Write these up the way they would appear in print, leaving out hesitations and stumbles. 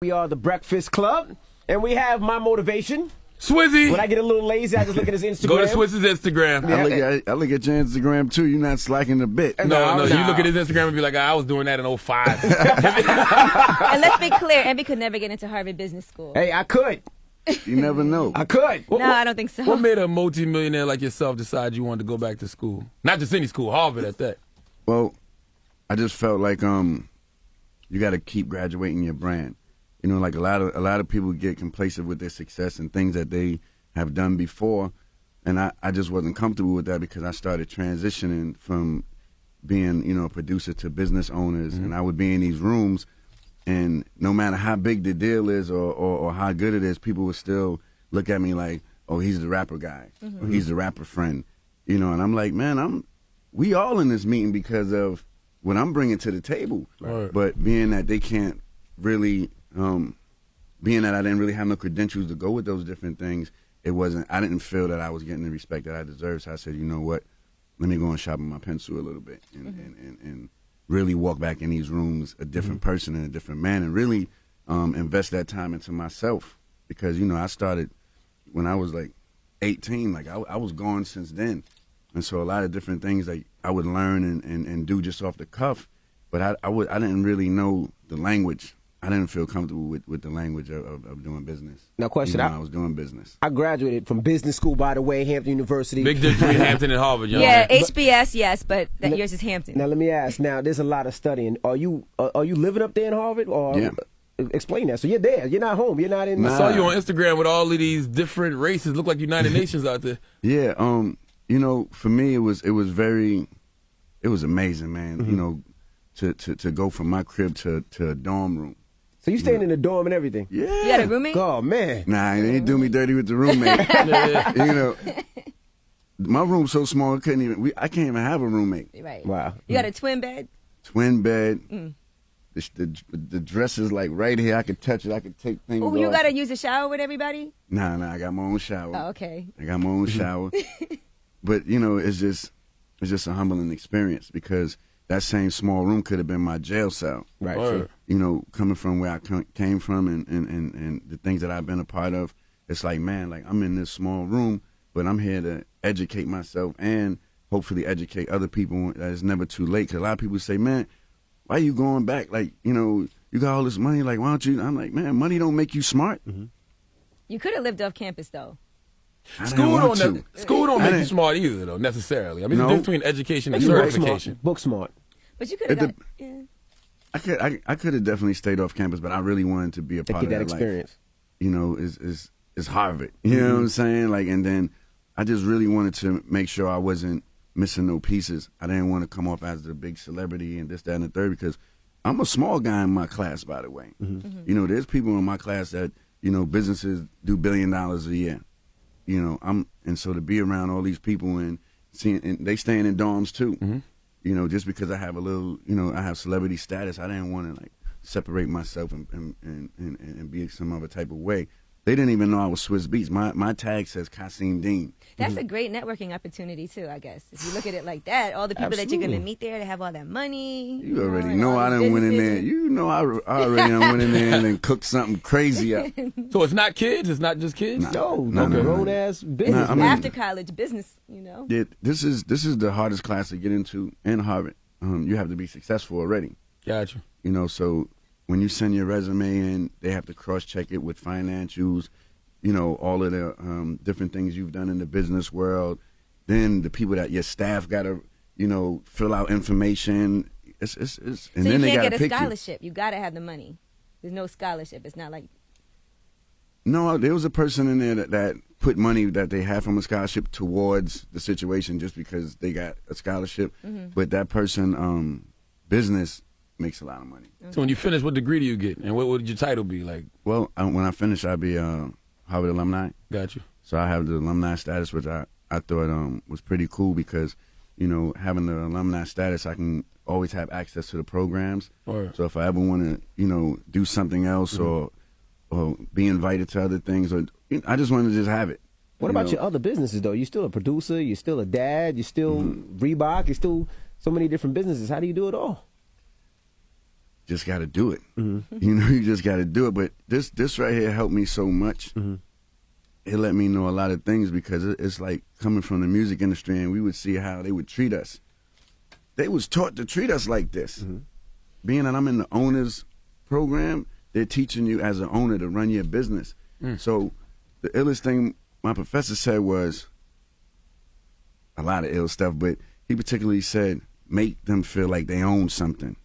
We are the Breakfast Club, and we have my motivation. Swizzy. When I get a little lazy, I just look at his Instagram. Go to Swizz's Instagram. Yeah. I look at your Instagram too. You're not slacking a bit. No. You look at his Instagram and be like, I was doing that in 05. And let's be clear, Emmy could never get into Harvard Business School. Hey, I could. You never know. I could. No, I don't think so. What made a multimillionaire like yourself decide you wanted to go back to school? Not just any school, Harvard at that. Well, I just felt like you got to keep graduating your brand. You know, like a lot of people get complacent with their success and things that they have done before, and I just wasn't comfortable with that because I started transitioning from being, you know, a producer to business owners, and I would be in these rooms, and no matter how big the deal is or how good it is, people would still look at me like, oh, he's the rapper guy, or he's the rapper friend, you know, and I'm like, man, we all in this meeting because of what I'm bringing to the table, Right. But being that they can't really, being that I didn't really have no credentials to go with those different things, I didn't feel that I was getting the respect that I deserved. So I said, you know what, let me go and sharpen my pencil a little bit and really walk back in these rooms a different person and a different man, and really invest that time into myself. Because, you know, I started when I was like 18, like I was gone since then. And so a lot of different things that I would learn and do just off the cuff, but I didn't really know the language. I didn't feel comfortable with the language of doing business. Now, question. I was doing business. I graduated from business school, by the way, Hampton University. Big difference between Hampton and Harvard, young Yeah, man. HBS, yes, but yours is Hampton. Now, let me ask. Now, there's a lot of studying. Are you living up there in Harvard? Or Yeah. Explain that. So you're there. You're not home. You're not in. I saw you on Instagram with all of these different races. Look like United Nations out there. Yeah. You know, for me, it was amazing, man. You know, to go from my crib to a dorm room. So you staying in the dorm and everything? Yeah. You got a roommate? Oh, man. Nah, they ain't do me dirty with the roommate. You know, my room's so small I can't even have a roommate. Right. Wow. You got a twin bed? Twin bed. The dresser is like right here. I could touch it. I could take things off. Oh, you got to use a shower with everybody? Nah, I got my own shower. Oh, okay. I got my own shower. But, you know, it's just a humbling experience because that same small room could have been my jail cell. Right. Sure. You know, coming from where I came from and the things that I've been a part of, it's like, man, like I'm in this small room, but I'm here to educate myself and hopefully educate other people that it's never too late. Because a lot of people say, man, why are you going back? Like, you know, you got all this money. Like, why don't you? I'm like, man, money don't make you smart. You could have lived off campus, though. School don't make you smart either, though, necessarily. I mean, No. the difference between education and You certification. book smart. But you could have got, yeah. I could have definitely stayed off campus, but I really wanted to be a To part get of that that experience. life. You know, is Harvard. You know what I'm saying? Like, and then I just really wanted to make sure I wasn't missing no pieces. I didn't want to come off as the big celebrity and this, that, and the third, because I'm a small guy in my class, by the way. You know, there's people in my class that, you know, businesses do $1 billion a year. You know, and so to be around all these people and seeing, and they staying in dorms too. You know, just because I have a little, you know, I have celebrity status, I didn't want to like separate myself and be some other type of way. They didn't even know I was Swizz Beatz. My tag says Kasim Dean. That's a great networking opportunity, too, I guess. If you look at it like that, all the people that you're going to meet there, they have all that money. You already and know all I the done went in there. businesses. You know I already done went in there and cooked something crazy up. So it's not kids? It's not just kids? No, No. grown-ass business. I mean- After college business, you know. Yeah, this is the hardest class to get into in Harvard. You have to be successful already. Gotcha. You know, so when you send your resume in, they have to cross-check it with financials, you know, all of the different things you've done in the business world. Then the people that your staff got to, you know, fill out information. And So then you they can't got get to a pick scholarship. You got to have the money. There's no scholarship. It's not like... No, there was a person in there that put money that they had from a scholarship towards the situation just because they got a scholarship. But that person, business makes a lot of money. So when you finish, what degree do you get? And what would your title be? Like, Well, when I finish, I'll be Harvard alumni. got you. So I have the alumni status, which I thought was pretty cool because, you know, having the alumni status, I can always have access to the programs. Right. So if I ever want to, you know, do something else or be invited to other things, or I just want to just have it. What about your other businesses, though? You're still a producer. You're still a dad. You're still... still Reebok, you're still so many different businesses. How do you do it all? You know, this is the hardest class to get into in Harvard. What about your other businesses, though? You still a producer, you're still a dad, you're still Reebok, you're still so many different businesses. How do you do it all? just got to do it. You know, you just got to do it. But this right here helped me so much. It let me know a lot of things because it's like coming from the music industry, and we would see how they would treat us. They was taught to treat us like this. Being that I'm in the owner's program, they're teaching you as an owner to run your business. So the illest thing my professor said was a lot of ill stuff, but he particularly said, make them feel like they own something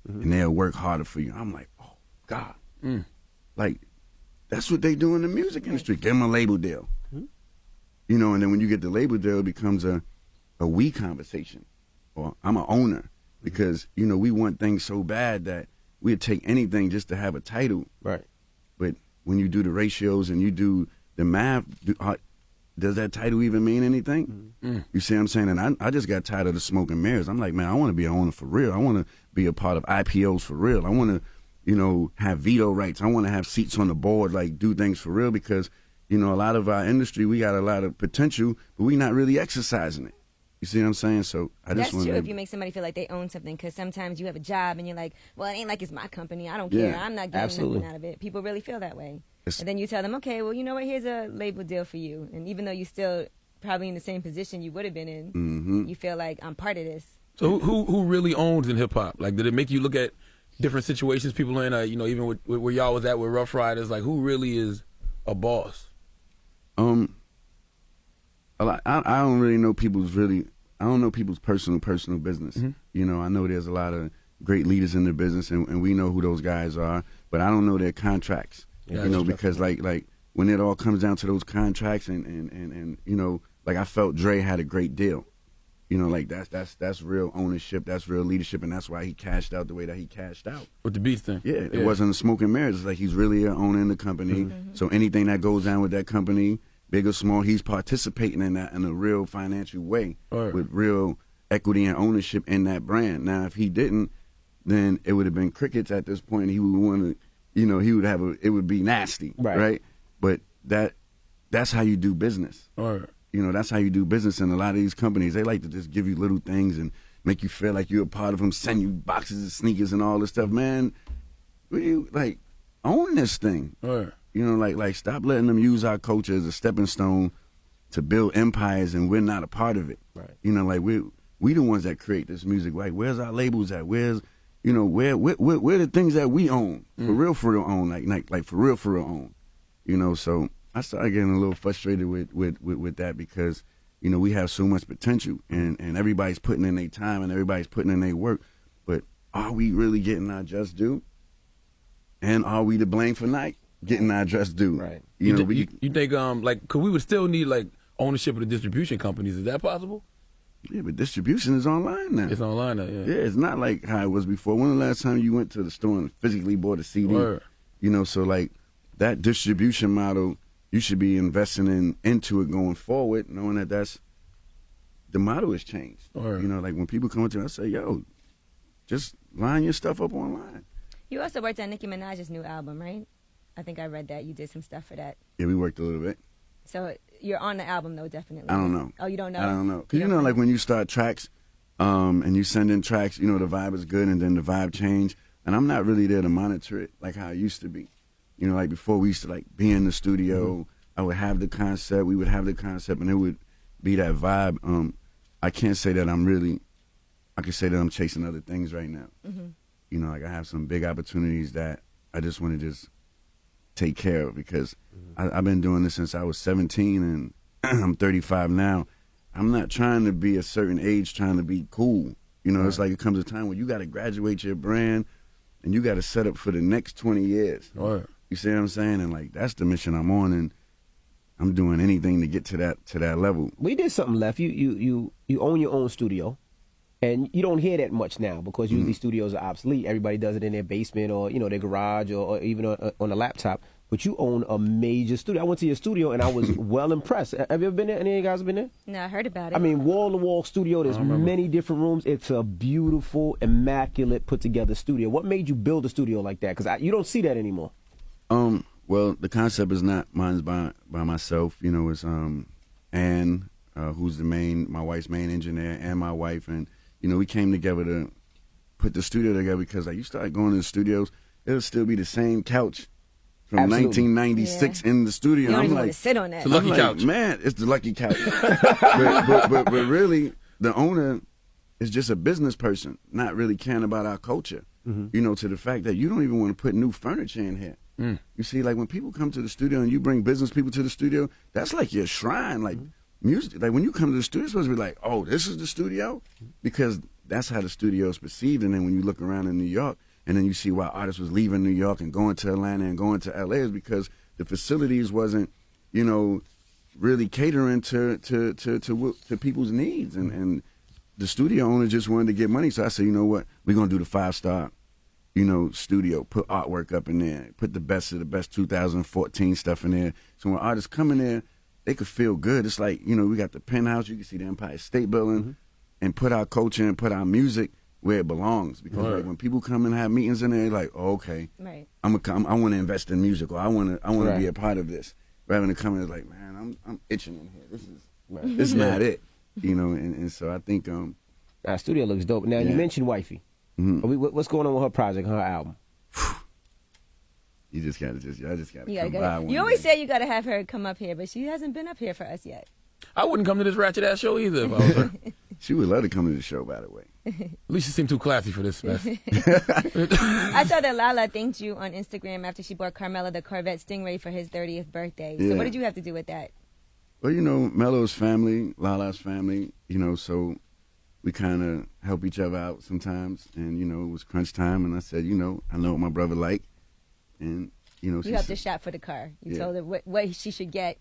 and they'll work harder for you. I'm like, oh, God. Like, that's what they do in the music industry. Give them a label deal. You know, and then when you get the label deal, it becomes a we conversation. Or I'm an owner because, you know, we want things so bad that we'd take anything just to have a title. Right. But when you do the ratios and you do the math, does that title even mean anything? You see what I'm saying? And I just got tired of the smoke and mirrors. I'm like, man, I want to be an owner for real. I want to be a part of IPOs for real. I want to, you know, have veto rights. I want to have seats on the board, like do things for real because, you know, a lot of our industry, we got a lot of potential, but we not really exercising it. You see what I'm saying? So I just want to. That's true if you make somebody feel like they own something, because sometimes you have a job and you're like, well, it ain't like it's my company. I don't care. I'm not getting nothing out of it. People really feel that way. And then you tell them, okay, well, you know what? Here's a label deal for you. And even though you're still probably in the same position you would have been in, you feel like I'm part of this. So who really owns in hip hop? Like, did it make you look at different situations people in? You know, even with where y'all was at with Rough Riders, like who really is a boss? I don't really know I don't know people's personal business. You know, I know there's a lot of great leaders in the business, and we know who those guys are, but I don't know their contracts. You know, because like when it all comes down to those contracts and you know, like I felt Dre had a great deal. You know, like that's real ownership, that's real leadership, and that's why he cashed out the way that he cashed out. With the Beatz thing. Yeah, it wasn't a smoke and mirrors. It's like he's really an owner in the company. So anything that goes down with that company, big or small, he's participating in that in a real financial way with real equity and ownership in that brand. Now, if he didn't, then it would have been crickets at this point. He would want to, you know, he would have it would be nasty, right? But that's how you do business. You know, that's how you do business. And a lot of these companies, they like to just give you little things and make you feel like you're a part of them, send you boxes of sneakers and all this stuff. Man, you like own this thing. You know, like stop letting them use our culture as a stepping stone to build empires, and we're not a part of it. You know, like we the ones that create this music. Like, where's our labels at? Where's, you know, where the things that we own for real own, like for real own. You know, so I started getting a little frustrated with that because, you know, we have so much potential and everybody's putting in their time and everybody's putting in their work, but are we really getting our just due? And are we to blame for not getting our just due? You know, you think like, because we would still need like ownership of the distribution companies. Is that possible? Yeah, but distribution is online now. It's online now. Yeah, it's not like how it was before. When the last time you went to the store and physically bought a CD? You know, so like that distribution model, you should be investing into it going forward, knowing that the model has changed. You know, like when people come up to me, I say, yo, just line your stuff up online. You also worked on Nicki Minaj's new album, right? I think I read that. You did some stuff for that. Yeah, we worked a little bit. So you're on the album, though, definitely. I don't know. Oh, you don't know? I don't know. Because, you know, like when you start tracks and you send in tracks, you know, the vibe is good and then the vibe change. And I'm not really there to monitor it like how it used to be. You know, like before we used to like be in the studio. I would have the concept. We would have the concept, and it would be that vibe. I can't say that I can say that I'm chasing other things right now. You know, like I have some big opportunities that I just want to just take care of because I've been doing this since I was 17 and I'm 35 now. I'm not trying to be a certain age trying to be cool. You know, it's like it comes a time where you got to graduate your brand and you got to set up for the next 20 years. You see what I'm saying? And like that's the mission I'm on, and I'm doing anything to get to that level. We did something left. You own your own studio. And you don't hear that much now because usually studios are obsolete. Everybody does it in their basement or, you know, their garage or even on a laptop. But you own a major studio. I went to your studio and I was well impressed. Have you ever been there? Any of you guys been there? No, I heard about it. I mean, wall-to-wall studio. There's many different rooms. It's a beautiful, immaculate, put-together studio. What made you build a studio like that? Because you don't see that anymore. Well, the concept is not mine by myself. You know, it's Ann, who's my wife's main engineer, and my wife, and you know, we came together to put the studio together because like you start going to the studios, it'll still be the same couch from 1996 in the studio. You don't I'm even like, want to sit on that. It's a lucky couch. Man, it's the lucky couch. but really, the owner is just a business person, not really caring about our culture. You know, to the fact that you don't even want to put new furniture in here. You see, like when people come to the studio and you bring business people to the studio, that's like your shrine. Like music, like when you come to the studio, it's supposed to be like, oh, this is the studio? Because that's how the studio is perceived. And then when you look around in New York, and then you see why artists was leaving New York and going to Atlanta and going to LA is because the facilities wasn't, you know, really catering to people's needs. And the studio owner just wanted to get money. So I said, you know what, we're going to do the 5-star, you know, studio, put artwork up in there, put the best of the best 2014 stuff in there. So when artists come in there, they could feel good. It's like, you know, we got the penthouse, you can see the Empire State Building, and put our culture and put our music where it belongs. Because like, when people come and have meetings in there, they're like, oh, okay, I want to invest in music, or I want to be a part of this. Rather than coming and like, man, I'm itching in here. This is not it. You know, and so I think our studio looks dope. Now you mentioned Wifey. What's going on with her project, her album? I just gotta come by one You always day. say you gotta have her come up here, but she hasn't been up here for us yet. I wouldn't come to this ratchet ass show either if I was her. She would love to come to the show, by the way. At least she seemed too classy for this mess. I saw that Lala thanked you on Instagram after she bought Carmelo the Corvette Stingray for his 30th birthday. Yeah. So what did you have to do with that? Well, you know, Melo's family, Lala's family, you know, so we kind of help each other out sometimes. And, you know, it was crunch time, and I said, you know, I know what my brother like. And, you know, you helped her shop for the car. You told her what she should get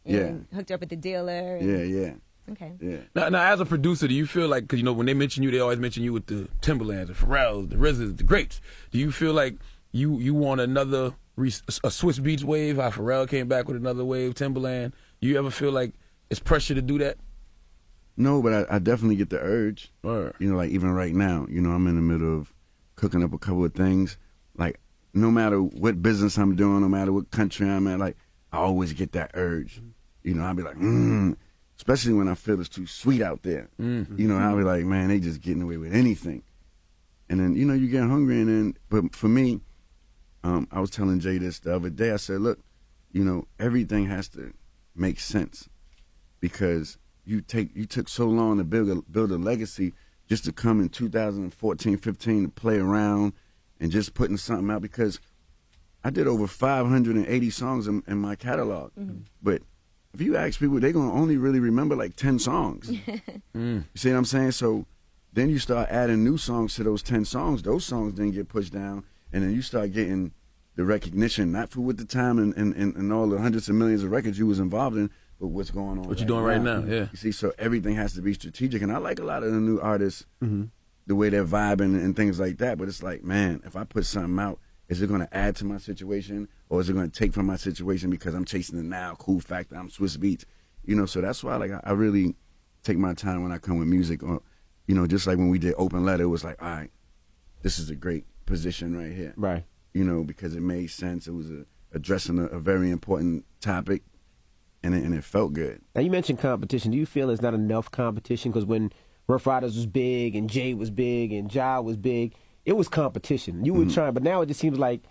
and hooked her up with the dealer. And... Okay. Yeah. Now, as a producer, do you feel like, because, you know, when they mention you, they always mention you with the Timberlands, the Pharrells, the RZAs, the Grapes. Do you feel like you want another, a Swizz Beatz wave, how Pharrell came back with another wave, Timberland? Do you ever feel like it's pressure to do that? No, but I definitely get the urge. You know, like even right now, you know, I'm in the middle of cooking up a couple of things. Like, no matter what business I'm doing, no matter what country I'm at, like, I always get that urge. You know, I'll be like, especially when I feel it's too sweet out there. You know, I'll be like, man, they just getting away with anything. And then, you know, you get hungry, and then, but for me, I was telling Jay this the other day. I said, look, you know, everything has to make sense, because you took so long to build a legacy just to come in 2014, 15 to play around and just putting something out, because I did over 580 songs in my catalog. But if you ask people, they're going to only really remember like 10 songs. You see what I'm saying? So then you start adding new songs to those 10 songs. Those songs then get pushed down, and then you start getting the recognition, not for with the time and all the hundreds of millions of records you was involved in, but what's going on. What you're doing right now, yeah. You see, so everything has to be strategic. And I like a lot of the new artists, the way they're vibing and things like that. But it's like, man, if I put something out, is it going to add to my situation, or is it going to take from my situation because I'm chasing the now cool factor, I'm Swizz Beatz? You know, so that's why like I really take my time when I come with music. Or, you know, just like when we did Open Letter, it was like, all right, this is a great position right here. Right. You know, because it made sense. It was addressing a very important topic, and it felt good. Now, you mentioned competition. Do you feel there's not enough competition? Because when Rough Riders was big and Jay was big and Ja was big, it was competition. You were trying, but now it just seems like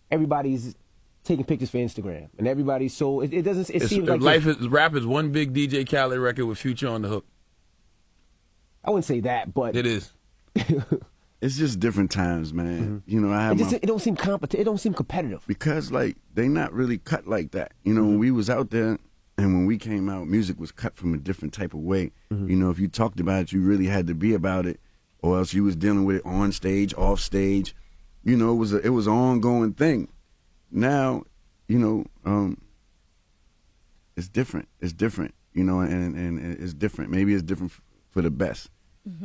everybody's taking pictures for Instagram, and everybody's so it doesn't. It seems like rap is one big DJ Khaled record with Future on the hook. I wouldn't say that, but it is. It's just different times, man. You know, it don't seem It don't seem competitive, because like they not really cut like that. You know, when we was out there and when we came out, music was cut from a different type of way. You know, if you talked about it, you really had to be about it, or else you was dealing with it on stage, off stage. You know, it was an ongoing thing. Now, you know, it's different. It's different. You know, and it's different. Maybe it's different for the best.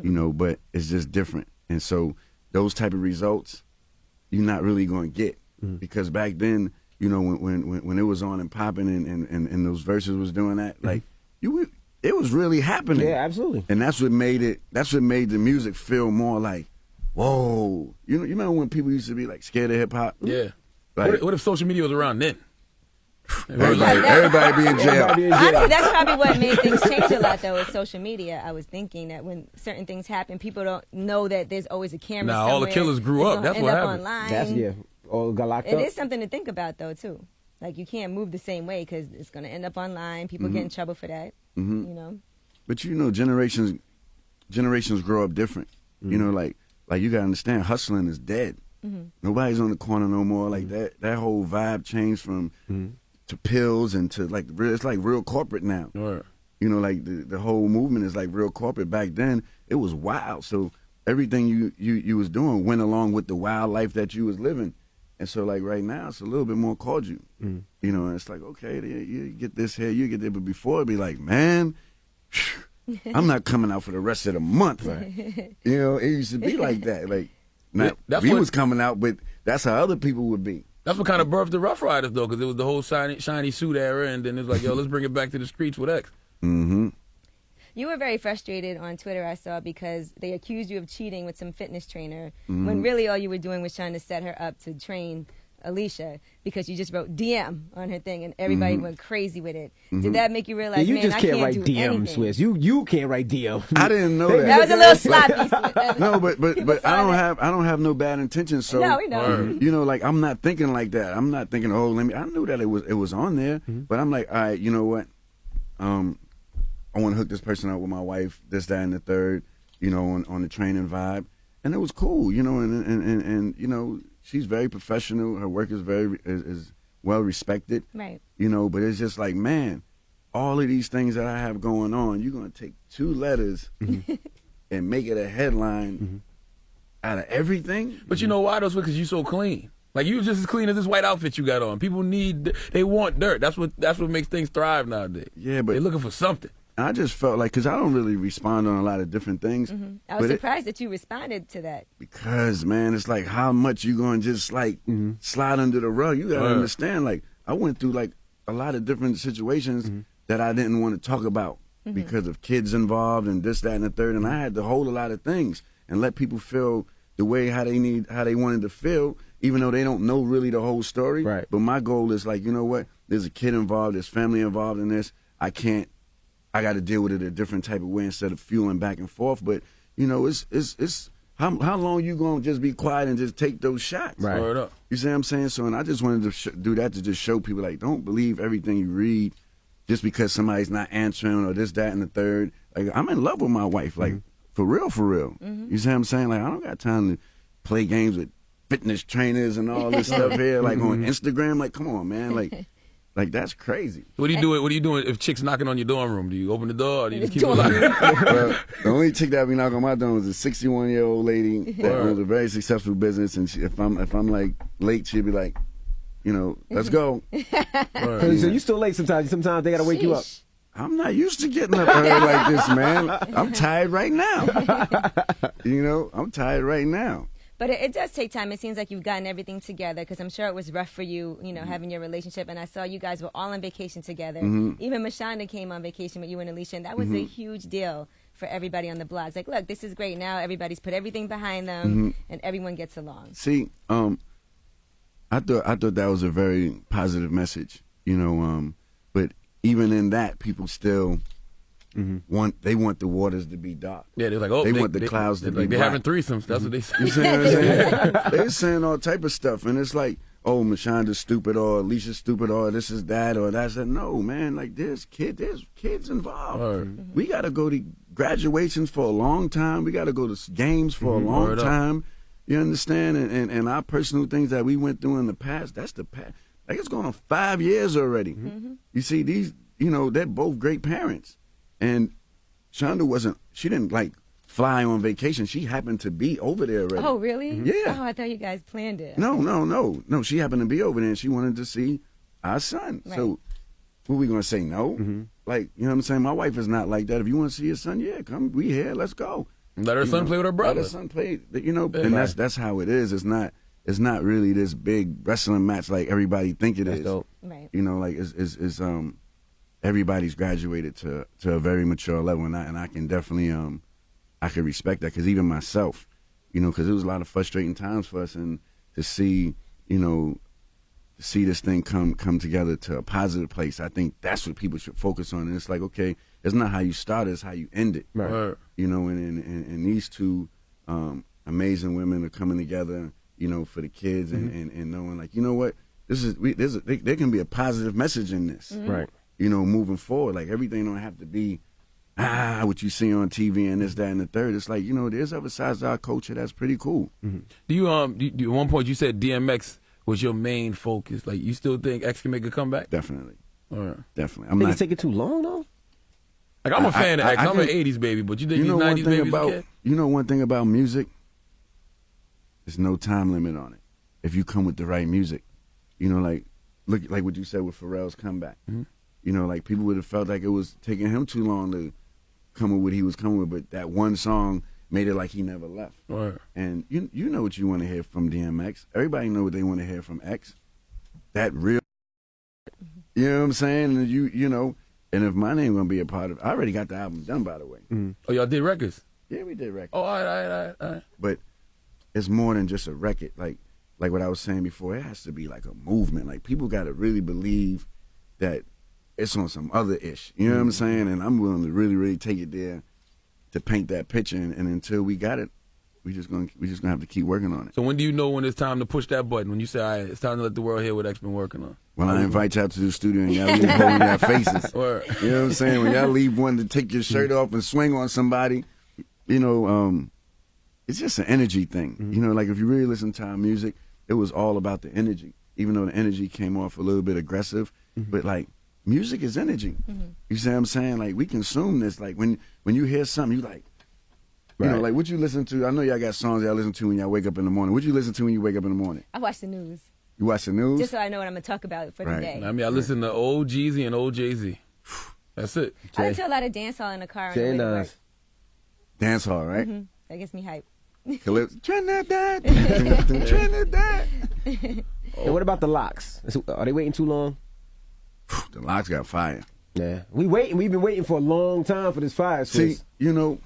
You know, but it's just different. And so those type of results, you're not really going to get, because back then, you know, when it was on and popping and those verses was doing that, like it was really happening. Yeah, absolutely. And that's what made it. That's what made the music feel more like, whoa. You know, you remember when people used to be like scared of hip hop? Yeah. Like, what if social media was around then? Everybody be in jail. Honestly, that's probably what made things change a lot, though, is social media. I was thinking that when certain things happen, people don't know that there's always a camera somewhere. All the killers grew up. That's what happened. Online. All got locked up. It is something to think about, though, too. Like, you can't move the same way because it's going to end up online. People get in trouble for that, you know. But, you know, generations grow up different. You know, like you got to understand, hustling is dead. Nobody's on the corner no more. Like, that whole vibe changed from to pills and to, like, it's like real corporate now. Right. You know, like, the whole movement is like real corporate. Back then, it was wild. So everything you was doing went along with the wild life that you was living. And so, like, right now, it's a little bit more cordial. You know, and it's like, okay, you get this here, you get there. But before, it'd be like, man, I'm not coming out for the rest of the month. Right. You know, it used to be like that. Like, we was coming out, but that's how other people would be. That's what kind of birthed the Rough Riders, though, because it was the whole shiny suit era, and then it was like, yo, let's bring it back to the streets with X. You were very frustrated on Twitter, I saw, because they accused you of cheating with some fitness trainer when really all you were doing was trying to set her up to train Alicia, because you just wrote DM on her thing and everybody went crazy with it. Did that make you realize, you man, just I can't can't write do DM, anything? Swizz. You can't write DM. I didn't know that. That was a little sloppy, Swizz. No, but I don't have no bad intentions. So no, we know. You know, like, I'm not thinking like that. I'm not thinking, oh, I knew that it was on there, but I'm like, all right, you know what? I want to hook this person up with my wife, this, that, and the third, you know, on the training vibe. And it was cool, you know, and you know, she's very professional. Her work is is well respected. Right. You know, but it's just like, man, all of these things that I have going on, you're going to take 2 letters and make it a headline out of everything? But you know why, though? Because you're so clean. Like, you just as clean as this white outfit you got on. People they want dirt. That's what makes things thrive nowadays. Yeah, but they're looking for something. I just felt like, because I don't really respond on a lot of different things. I was surprised that you responded to that. Because, man, it's like, how much you going to just, like, slide under the rug? You got to understand, like, I went through, like, a lot of different situations that I didn't want to talk about because of kids involved and this, that, and the third. And I had to hold a lot of things and let people feel the way how they wanted to feel, even though they don't know really the whole story. Right. But my goal is, like, you know what? There's a kid involved. There's family involved in this. I got to deal with it a different type of way instead of fueling back and forth. But, you know, it's how long you going to just be quiet and just take those shots? Right. You see what I'm saying? So, and I just wanted to do that to just show people, like, don't believe everything you read just because somebody's not answering or this, that, and the third. Like, I'm in love with my wife, like, for real, for real. You see what I'm saying? Like, I don't got time to play games with fitness trainers and all this stuff here, like, on Instagram. Like, come on, man. Like, that's crazy. What do you do? What are you doing if chicks knocking on your dorm room? Do you open the door or do you just keep it locked? Well, the only chick that be knocking on my door is a 61-year-old lady that owns a very successful business, and if I'm like late, she'll be like, you know, let's go. So you still late sometimes. Sometimes they gotta wake you up. I'm not used to getting up early like this, man. I'm tired right now. You know, I'm tired right now. But it does take time. It seems like you've gotten everything together, because I'm sure it was rough for you, you know, having your relationship. And I saw you guys were all on vacation together. Even Mashonda came on vacation with you and Alicia, and that was a huge deal for everybody on the blogs. Like, look, this is great. Now everybody's put everything behind them, and everyone gets along. See, I thought that was a very positive message, you know. But even in that, people still want the waters to be dark. Yeah, they're like, oh, they want the clouds to be like black. they're having threesomes. That's what they say. You see what I'm saying? They're saying all type of stuff, and it's like, oh, Mashonda's stupid, or Alicia's stupid, or this is that, or that's that. No, man, like, there's kids involved. We got to go to graduations for a long time. We got to go to games for a long time. You understand? And our personal things that we went through in the past, that's the past. Like, it's going on 5 years already. You see, these, you know, they're both great parents. And Shonda she didn't, like, fly on vacation. She happened to be over there already. Oh, really? Yeah. Oh, I thought you guys planned it. No. She happened to be over there, and she wanted to see our son. Right. So, what we going to say, no? Like, you know what I'm saying? My wife is not like that. If you want to see your son, yeah, come. We here. Let's go. Let her son play with her brother. Let her son play, you know, and that's how it is. It's not really this big wrestling match like everybody think it is. Dope. Right. You know, like, it's everybody's graduated to a very mature level, and I can definitely I can respect that, because even myself, you know, because it was a lot of frustrating times for us, and to see, you know, to see this thing come together to a positive place. I think that's what people should focus on. And it's like, okay, it's not how you start, it's how you end it. Right. You know, and these two amazing women are coming together, you know, for the kids and knowing, like, you know what, there can be a positive message in this. Right. You know, moving forward. Like, everything don't have to be, what you see on TV and this, that, and the third. It's like, you know, there's other sides to our culture that's pretty cool. Do you, at one point you said DMX was your main focus. Like, you still think X can make a comeback? Definitely. All right. Definitely. I think it's taking too long, though? Like, I'm a fan of X. I'm an 80s baby, but you think he's 90s baby as a kid? You know one thing about music? There's no time limit on it. If you come with the right music. You know, like, look, like what you said with Pharrell's comeback. You know, like, people would have felt like it was taking him too long to come with what he was coming with, but that one song made it like he never left. Right. And you know what you want to hear from DMX. Everybody know what they want to hear from X. That real, you know what I'm saying? And you know, and if my name gonna be a part of it, I already got the album done, by the way. Oh, y'all did records? Yeah, we did records. Oh, all right. But it's more than just a record. Like what I was saying before, it has to be like a movement. Like, people got to really believe that it's on some other ish. You know what I'm saying? And I'm willing to really, really take it there to paint that picture. And until we got it, we just gonna have to keep working on it. So when do you know when it's time to push that button? When you say, all right, it's time to let the world hear what X been working on? When I invite y'all to the studio and y'all leave holding your faces. Word. You know what I'm saying? When y'all leave wanting to take your shirt off and swing on somebody, you know, it's just an energy thing. You know, like, if you really listen to our music, it was all about the energy. Even though the energy came off a little bit aggressive, but, like, music is energy. You see what I'm saying? Like, we consume this. Like, when you hear something, you like, you know, like, what you listen to. I know y'all got songs y'all listen to when y'all wake up in the morning. What you listen to when you wake up in the morning? I watch the news. You watch the news? Just so I know what I'm going to talk about for the day. I mean, I listen to old Jeezy and old Jay-Z. That's it. I listen to a lot of dancehall in the car on the way to work. Dancehall, right? That gets me hyped. Calypso. Trinidad. Trinidad. And what about the locks? Are they waiting too long? The locks got fire. Yeah. We've been waiting for a long time for this fire. See, you know,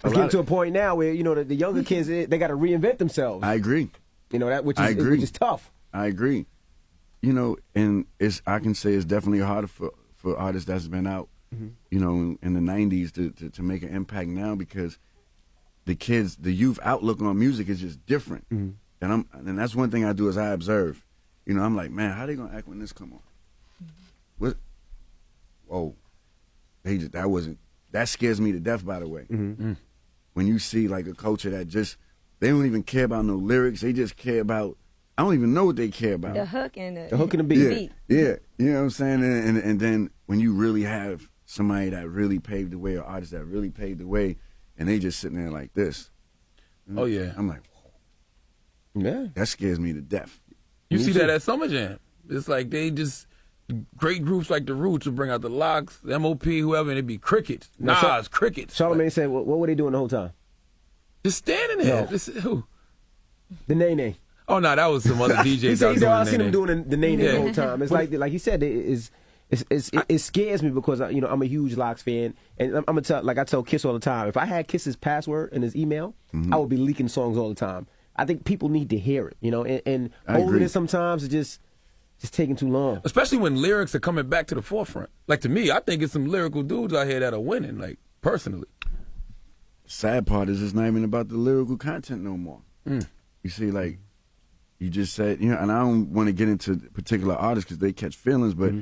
it's getting to a point now where, you know, the younger kids, they got to reinvent themselves. I agree. You know, which is tough. I agree. You know, and I can say it's definitely harder for artists that's been out, you know, in the 90s to make an impact now, because the youth outlook on music is just different. And that's one thing I do is I observe. You know, I'm like, man, how they gonna act when this come on? What? Whoa, that scares me to death. By the way, when you see like a culture that they don't even care about no lyrics, they just care about, I don't even know what they care about. The hook and the beat. Yeah, you know what I'm saying? And then when you really have somebody that really paved the way, or artists that really paved the way, and they just sitting there like this. Oh, yeah. I'm like, whoa. Yeah. That scares me to death. You see that at Summer Jam. It's like great groups like The Roots will bring out the Locks, the MOP, whoever, and it'd be crickets. Crickets. Charlamagne said, what were they doing the whole time? Just standing there. No. Who? The Nene. Oh, no, that was some other DJ. He said, I've seen him doing the Nene the whole time. It's like he said, it scares me because, you know, I'm a huge Locks fan, and I'm gonna tell, like I tell Kiss all the time, if I had Kiss's password in his email, I would be leaking songs all the time. I think people need to hear it, you know, and holding it sometimes is just taking too long. Especially when lyrics are coming back to the forefront. Like, to me, I think it's some lyrical dudes out here that are winning, like, personally. Sad part is it's not even about the lyrical content no more. You see, like, you just said, you know, and I don't want to get into particular artists because they catch feelings, but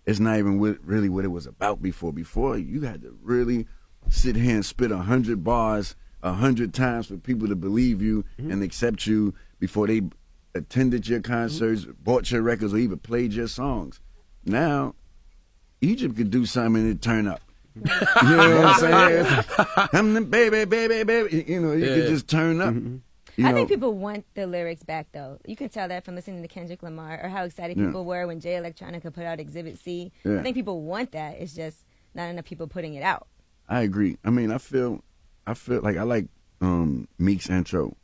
it's not even really what it was about before. Before, you had to really sit here and spit 100 bars 100 times for people to believe you and accept you before they attended your concerts, bought your records, or even played your songs. Now, Egypt could do something and it turn up. You know what I'm saying? I'm the baby. You know, you could just turn up. I think people want the lyrics back, though. You can tell that from listening to Kendrick Lamar, or how excited people were when Jay Electronica put out Exhibit C. I think people want that. It's just not enough people putting it out. I agree. I mean, I feel like I like Meek's intro.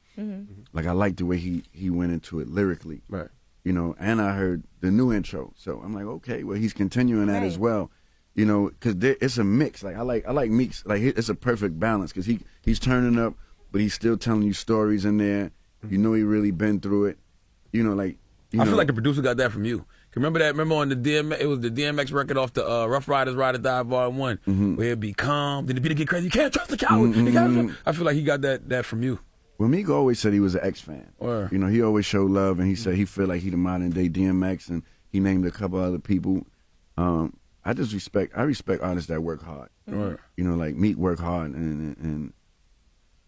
Like, I like the way he went into it lyrically. Right. You know, and I heard the new intro. So I'm like, okay, well, he's continuing that as well. You know, because it's a mix. Like, I like Meek's, like, it's a perfect balance because he's turning up, but he's still telling you stories in there. You know, he really been through it. You know, like, I feel like the producer got that from you. Remember that? Remember on the DMX? It was the DMX record off the Rough Riders Ride or Die Vol. 1, where it be calm, then the beat get crazy. You can't trust the coward. You can't trust. I feel like he got that from you. Well, Meek always said he was an X fan. You know, he always showed love, and he said he feel like he the modern day DMX, and he named a couple other people. I respect artists that work hard. You know, like Meek work hard, and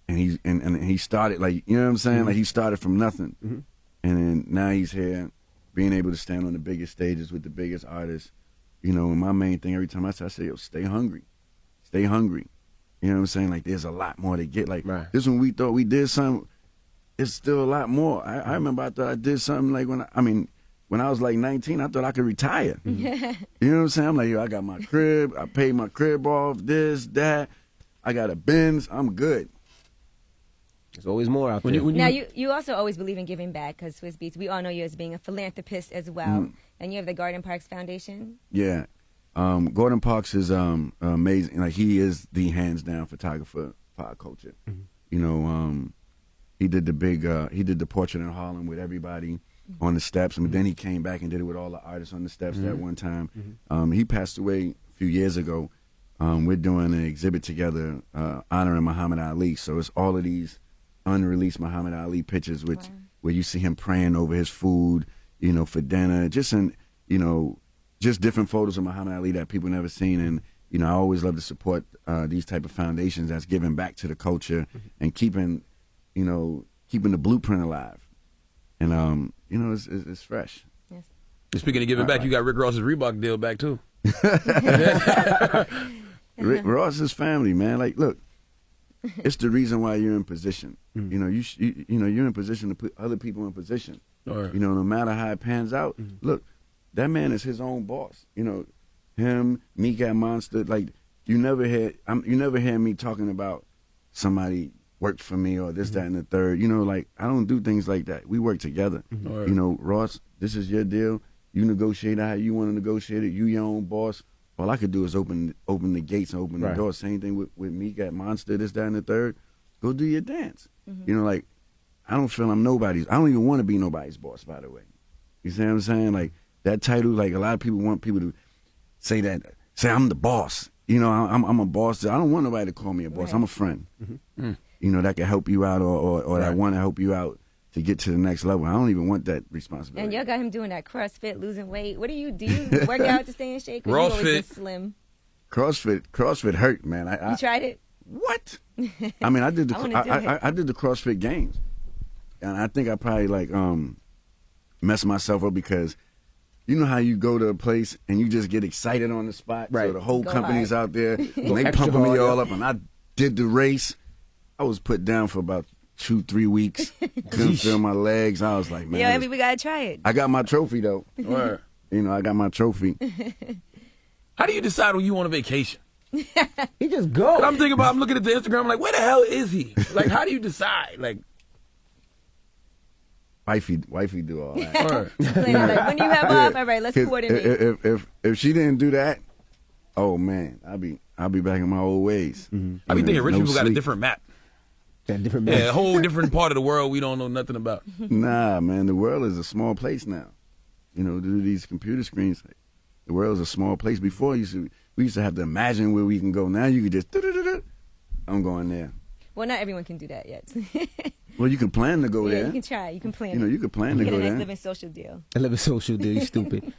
he started, like, you know what I'm saying? Like, he started from nothing, and then now he's here, being able to stand on the biggest stages with the biggest artists. You know, and my main thing every time I say, yo, stay hungry. Stay hungry. You know what I'm saying? Like, there's a lot more to get. Like, this one we thought we did something, it's still a lot more. I remember I thought I did something like when I was like 19, I thought I could retire. You know what I'm saying? I'm like, yo, I got my crib, I paid my crib off, this, that. I got a Benz, I'm good. There's always more out there. Now, you also always believe in giving back, because Swizz Beatz, we all know you as being a philanthropist as well. And you have the Garden Parks Foundation. Yeah. Gordon Parks is amazing. Like, he is the hands down photographer for our culture. You know, he did the portrait in Harlem with everybody on the steps, and then he came back and did it with all the artists on the steps that one time. He passed away a few years ago. We're doing an exhibit together honoring Muhammad Ali. So it's all of these unreleased Muhammad Ali pictures, where you see him praying over his food, you know, for dinner, just different photos of Muhammad Ali that people never seen. And, you know, I always love to support these type of foundations that's giving back to the culture and keeping the blueprint alive. And, you know, it's fresh. Yes. Speaking of giving back, you got Rick Ross's Reebok deal back, too. Rick Ross is family, man. Like, look, it's the reason why you're in position. You know, you're in position to put other people in position. You know, no matter how it pans out. Look, that man is his own boss. You know, him, Meek at Monster. Like, you never hear me talking about somebody worked for me or this, that, and the third. You know, like, I don't do things like that. We work together. You know, Ross, this is your deal. You negotiate how you want to negotiate it. You your own boss. All I could do is open the gates and open the door. Same thing with Meek at Monster, this, that, and the third. Go do your dance. You know, like, I don't feel I'm nobody's. I don't even want to be nobody's boss, by the way. You see what I'm saying? Like, that title, like, a lot of people want people to say I'm the boss. You know, I'm a boss. I don't want nobody to call me a boss. I'm a friend. You know, that can help you out or that want to help you out to get to the next level. I don't even want that responsibility. And y'all got him doing that CrossFit, losing weight. What do you work out to stay in shape? Or you always been slim? CrossFit hurt, man. You tried it? What? I mean, I did the CrossFit Games, and I think I probably like messed myself up because you know how you go to a place and you just get excited on the spot. So the whole company's out there and they pumping me all up, and I did the race. I was put down for about 2-3 weeks. Couldn't feel my legs. I was like, man. Yeah, we gotta try it. I got my trophy though. You know, I got my trophy. How do you decide when you want a vacation? He just goes. I'm looking at the Instagram, I'm like, where the hell is he? Like, how do you decide? Like, wifey do all that. Like, when you have off, all right, let's coordinate. If she didn't do that, oh man, I'll be back in my old ways. I be thinking rich people got a different map. A whole different part of the world we don't know nothing about. Nah, man, the world is a small place now. You know, due to these computer screens, the world is a small place. Before we used to have to imagine where we can go. Now you can just, I'm going there. Well, not everyone can do that yet. Well, you can plan to go there. You can try. You can plan. You know, you can plan to go there. Get a nice living social deal. A living social deal. You stupid.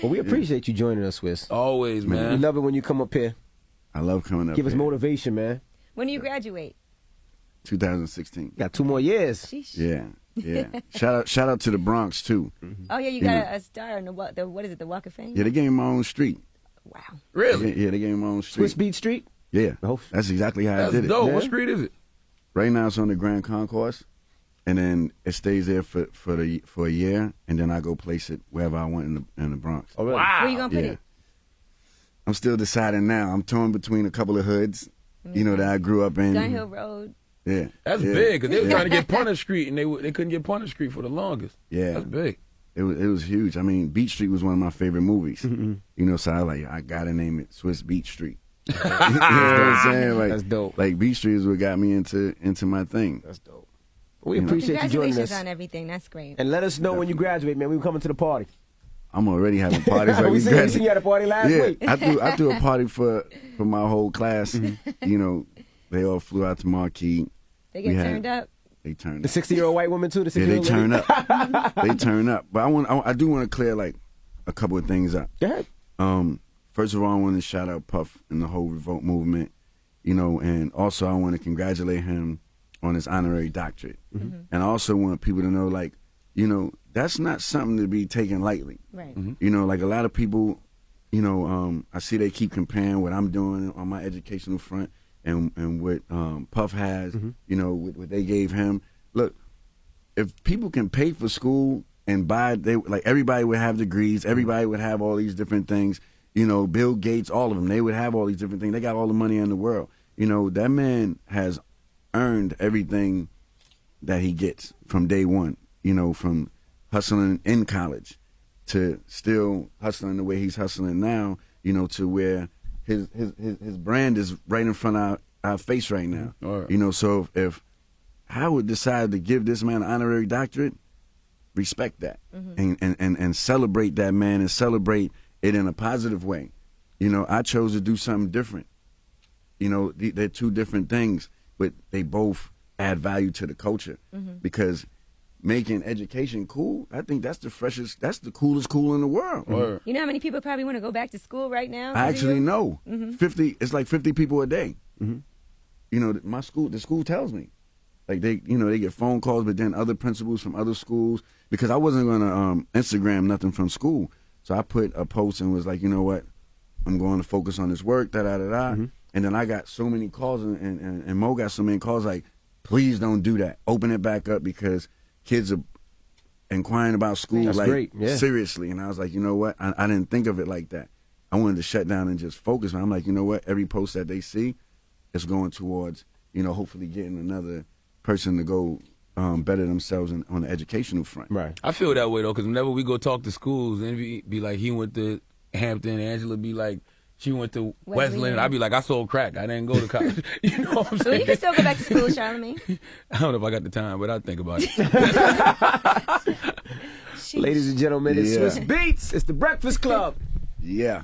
Well, we appreciate you joining us, Swizz. Always, man. We love it when you come up here. I love coming up. Give us motivation, man. When do you graduate? 2016. Got 2 more years. Sheesh. Yeah. Shout out to the Bronx too. Oh yeah, you got a star in the what is it? The Walk of Fame. Yeah, they gave me my own street. Wow. Really? Yeah, they gave me my own street. Swizz Beatz Street. Yeah, that's exactly how I did it. Dope. Yeah. What street is it? Right now it's on the Grand Concourse, and then it stays there for a year, and then I go place it wherever I want in the Bronx. Oh, really? Wow. Where you gonna put it? I'm still deciding now. I'm torn between a couple of hoods, you know, that I grew up in. Gun Hill Road. Yeah, that's big because they were trying to get Punter Street and they couldn't get Punter Street for the longest. Yeah, that's big. It was huge. I mean, Beat Street was one of my favorite movies. You know, so I gotta name it Swizz Beat Street. You know what I'm saying? Like, that's dope. Like Beat Street is what got me into my thing. That's dope. We appreciate you joining us. Congratulations on everything. That's great. And let us know when you graduate, man. We coming to the party. I'm already having parties. Like we seen you at a party last week. I threw a party for my whole class. You know, they all flew out to Marquee. They get turned up. They turned up. The 60-year-old white woman too. Yeah, they turn up. They turn up. But I do want to clear like a couple of things up. Go ahead. First of all, I want to shout out Puff and the whole Revolt movement. You know, and also I want to congratulate him on his honorary doctorate. And I also want people to know, like, you know, that's not something to be taken lightly. Right. You know, like a lot of people, you know, I see they keep comparing what I'm doing on my educational front and what Puff has, you know, what they gave him. Look, if people can pay for school and buy, like everybody would have degrees, everybody would have all these different things. You know, Bill Gates, all of them, they would have all these different things. They got all the money in the world. You know, that man has earned everything that he gets from day one. You know, from hustling in college to still hustling the way he's hustling now, you know, to where his brand is right in front of our face right now. Right. You know, so if Howard decided to give this man an honorary doctorate, respect that and celebrate that man and celebrate it in a positive way. You know, I chose to do something different. You know, they're two different things, but they both add value to the culture because making education cool, I think that's the freshest, that's the coolest cool in the world. You know how many people probably want to go back to school right now? I actually know. 50, it's like 50 people a day. You know, the school tells me. Like they get phone calls, but then other principals from other schools, because I wasn't going to Instagram nothing from school. So I put a post and was like, you know what, I'm going to focus on this work, And then I got so many calls and Mo got so many calls like, please don't do that. Open it back up because kids are inquiring about school. That's like great. Yeah. Seriously. And I was like, you know what? I didn't think of it like that. I wanted to shut down and just focus. And I'm like, you know what? Every post that they see is going towards, you know, hopefully getting another person to go better themselves on the educational front. Right. I feel that way though, because whenever we go talk to schools, and be like, he went to Hampton, Angela be like, she went to Wesleyan. I'd be like, I sold crack. I didn't go to college. You know what I'm saying? Well, you can still go back to school, Charlemagne. I don't know if I got the time, but I'll think about it. Ladies and gentlemen, it's Swizz Beatz. It's the Breakfast Club. Yeah.